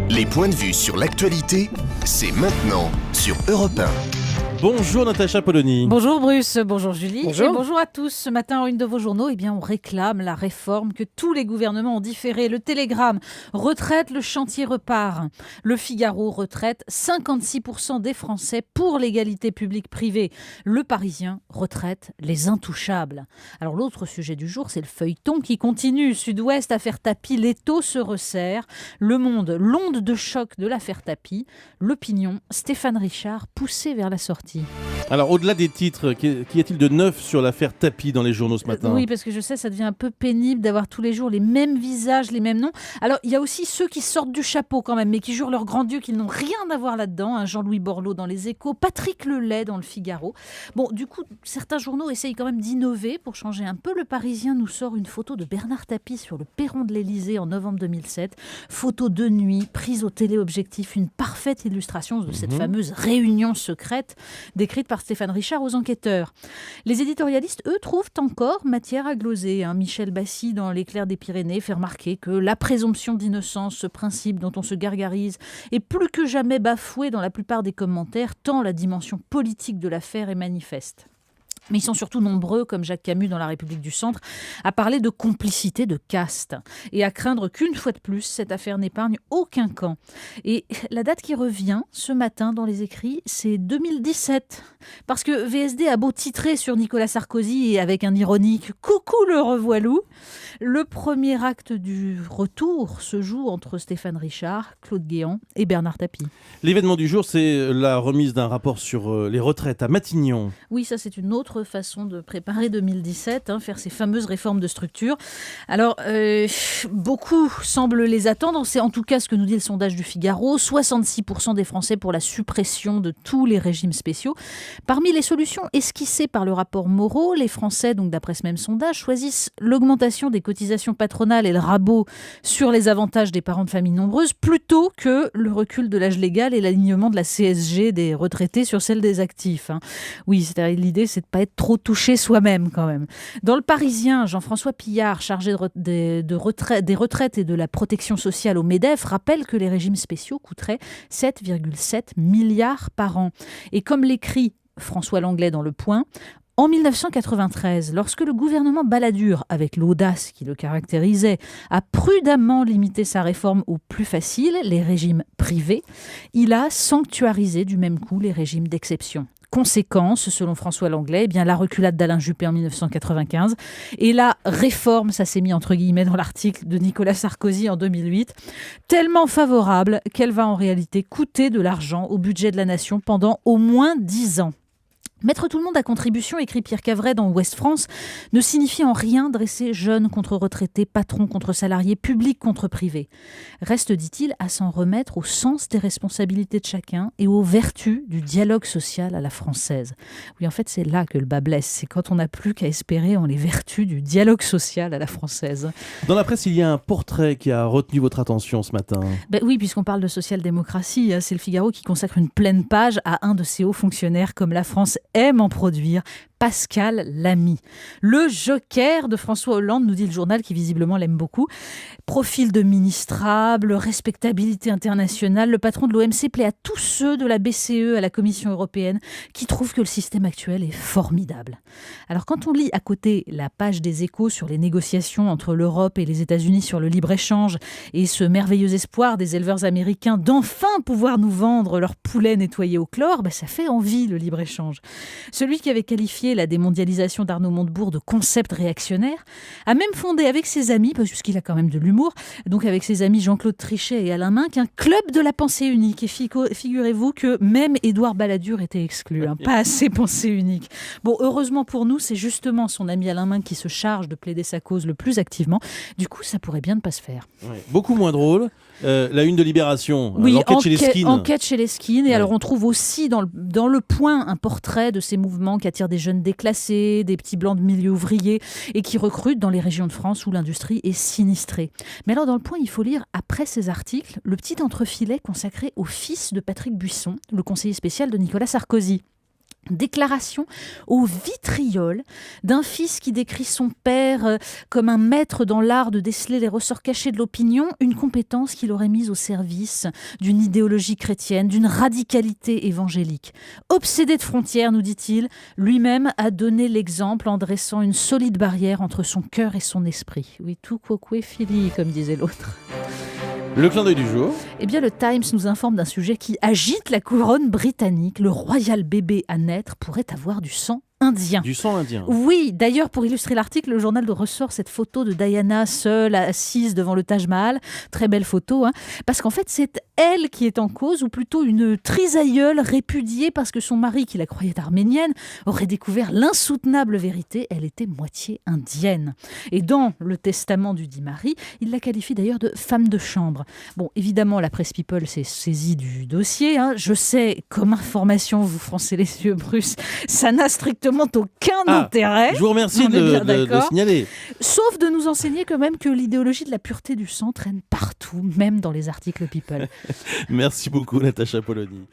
Les points de vue sur l'actualité, c'est maintenant sur Europe 1. Bonjour Natacha Polony. Bonjour Bruce, bonjour Julie. Bonjour. Et bonjour à tous. Ce matin, en une de vos journaux, on réclame la réforme que tous les gouvernements ont différée. Le Télégramme, retraite, le chantier repart. Le Figaro, retraite, 56% des Français pour l'égalité publique-privée. Le Parisien, retraite, les intouchables. Alors l'autre sujet du jour, c'est le feuilleton qui continue. Sud-Ouest, affaire Tapie, l'étau se resserre. Le Monde, l'onde de choc de l'affaire Tapie. L'Opinion, Stéphane Richard, poussé vers la sortie. Alors au-delà des titres, qu'y a-t-il de neuf sur l'affaire Tapie dans les journaux ce matin ? Oui, parce que je sais, ça devient un peu pénible d'avoir tous les jours les mêmes visages, les mêmes noms. Alors il y a aussi ceux qui sortent du chapeau quand même, mais qui jurent leur grand Dieu qu'ils n'ont rien à voir là-dedans. Jean-Louis Borloo dans Les Échos, Patrick Lelay dans Le Figaro. Bon, du coup, certains journaux essayent quand même d'innover pour changer un peu. Le Parisien nous sort une photo de Bernard Tapie sur le perron de l'Élysée en novembre 2007. Photo de nuit, prise au téléobjectif, une parfaite illustration de cette fameuse réunion secrète décrite par Stéphane Richard aux enquêteurs. Les éditorialistes, eux, trouvent encore matière à gloser. Michel Bassy, dans L'Éclair des Pyrénées, fait remarquer que la présomption d'innocence, ce principe dont on se gargarise, est plus que jamais bafoué dans la plupart des commentaires, tant la dimension politique de l'affaire est manifeste. Mais ils sont surtout nombreux, comme Jacques Camus dans La République du Centre, à parler de complicité de caste et à craindre qu'une fois de plus, cette affaire n'épargne aucun camp. Et la date qui revient ce matin dans les écrits, c'est 2017. Parce que VSD a beau titrer sur Nicolas Sarkozy et avec un ironique « Coucou le revoilou », le premier acte du retour se joue entre Stéphane Richard, Claude Guéant et Bernard Tapie. L'événement du jour, c'est la remise d'un rapport sur les retraites à Matignon. Oui, ça c'est une autre façon de préparer 2017, faire ces fameuses réformes de structure. Alors, beaucoup semblent les attendre. C'est en tout cas ce que nous dit le sondage du Figaro. 66% des Français pour la suppression de tous les régimes spéciaux. Parmi les solutions esquissées par le rapport Moreau, les Français, donc d'après ce même sondage, choisissent l'augmentation des cotisations patronales et le rabot sur les avantages des parents de familles nombreuses plutôt que le recul de l'âge légal et l'alignement de la CSG des retraités sur celle des actifs. Oui, c'est-à-dire l'idée, c'est de ne pas être trop touché soi-même quand même. Dans Le Parisien, Jean-François Pillard, chargé des retraites et de la protection sociale au MEDEF, rappelle que les régimes spéciaux coûteraient 7,7 milliards par an. Et comme l'écrit François Langlais dans Le Point, en 1993, lorsque le gouvernement Balladur, avec l'audace qui le caractérisait, a prudemment limité sa réforme aux plus faciles, les régimes privés, il a sanctuarisé du même coup les régimes d'exception. Conséquence, selon François Langlais, la reculade d'Alain Juppé en 1995 et la réforme, ça s'est mis entre guillemets dans l'article de Nicolas Sarkozy en 2008, tellement favorable qu'elle va en réalité coûter de l'argent au budget de la nation pendant au moins 10 ans. Mettre tout le monde à contribution, écrit Pierre Cavret dans Ouest France, ne signifie en rien dresser jeunes contre retraités, patrons contre salariés, publics contre privés. Reste, dit-il, à s'en remettre au sens des responsabilités de chacun et aux vertus du dialogue social à la française. Oui, en fait, c'est là que le bas blesse. C'est quand on n'a plus qu'à espérer en les vertus du dialogue social à la française. Dans la presse, il y a un portrait qui a retenu votre attention ce matin. Oui, puisqu'on parle de social-démocratie, c'est le Figaro qui consacre une pleine page à un de ses hauts fonctionnaires comme la France aime en produire, Pascal Lamy. Le joker de François Hollande, nous dit le journal qui visiblement l'aime beaucoup. Profil de ministrable, respectabilité internationale, le patron de l'OMC plaît à tous ceux de la BCE, à la Commission européenne, qui trouvent que le système actuel est formidable. Alors quand on lit à côté la page des Échos sur les négociations entre l'Europe et les États-Unis sur le libre-échange et ce merveilleux espoir des éleveurs américains d'enfin pouvoir nous vendre leurs poulets nettoyés au chlore, ça fait envie le libre-échange. Celui qui avait qualifié la démondialisation d'Arnaud Montebourg de concept réactionnaire a même fondé avec ses amis, parce qu'il a quand même de l'humour, donc avec ses amis Jean-Claude Trichet et Alain Minc, un club de la pensée unique. Et figurez-vous que même Édouard Balladur était exclu, pas assez pensée unique. Bon, heureusement pour nous, c'est justement son ami Alain Minc qui se charge de plaider sa cause le plus activement. Du coup, ça pourrait bien ne pas se faire. Ouais. Beaucoup moins drôle. La une de Libération, oui, l'enquête chez les skins. Enquête chez les skins. Et alors, on trouve aussi dans le Point un portrait de ces mouvements qui attirent des jeunes déclassés, des petits blancs de milieu ouvrier et qui recrutent dans les régions de France où l'industrie est sinistrée. Mais alors, dans le Point, il faut lire, après ces articles, le petit entrefilet consacré au fils de Patrick Buisson, le conseiller spécial de Nicolas Sarkozy. Déclaration au vitriol d'un fils qui décrit son père comme un maître dans l'art de déceler les ressorts cachés de l'opinion, une compétence qu'il aurait mise au service d'une idéologie chrétienne, d'une radicalité évangélique. Obsédé de frontières, nous dit-il, lui-même a donné l'exemple en dressant une solide barrière entre son cœur et son esprit. Oui, tout quoque fili, comme disait l'autre. Le clin d'œil du jour. Eh bien, le Times nous informe d'un sujet qui agite la couronne britannique. Le royal bébé à naître pourrait avoir du sang indien. Du sang indien. Oui, d'ailleurs, pour illustrer l'article, le journal ressort cette photo de Diana seule, assise devant le Taj Mahal. Très belle photo, hein, parce qu'en fait, c'est elle qui est en cause, ou plutôt une trisaïeule répudiée parce que son mari, qui la croyait arménienne, aurait découvert l'insoutenable vérité. Elle était moitié indienne. Et dans le testament du dit mari, il la qualifie d'ailleurs de femme de chambre. Bon, évidemment, la presse People s'est saisie du dossier. Hein. Je sais, comme information, vous froncez les yeux, Bruce, ça n'a strictement aucun intérêt. Je vous remercie de signaler. Sauf de nous enseigner quand même que l'idéologie de la pureté du sang traîne partout, même dans les articles People. Merci beaucoup, Natacha Polony.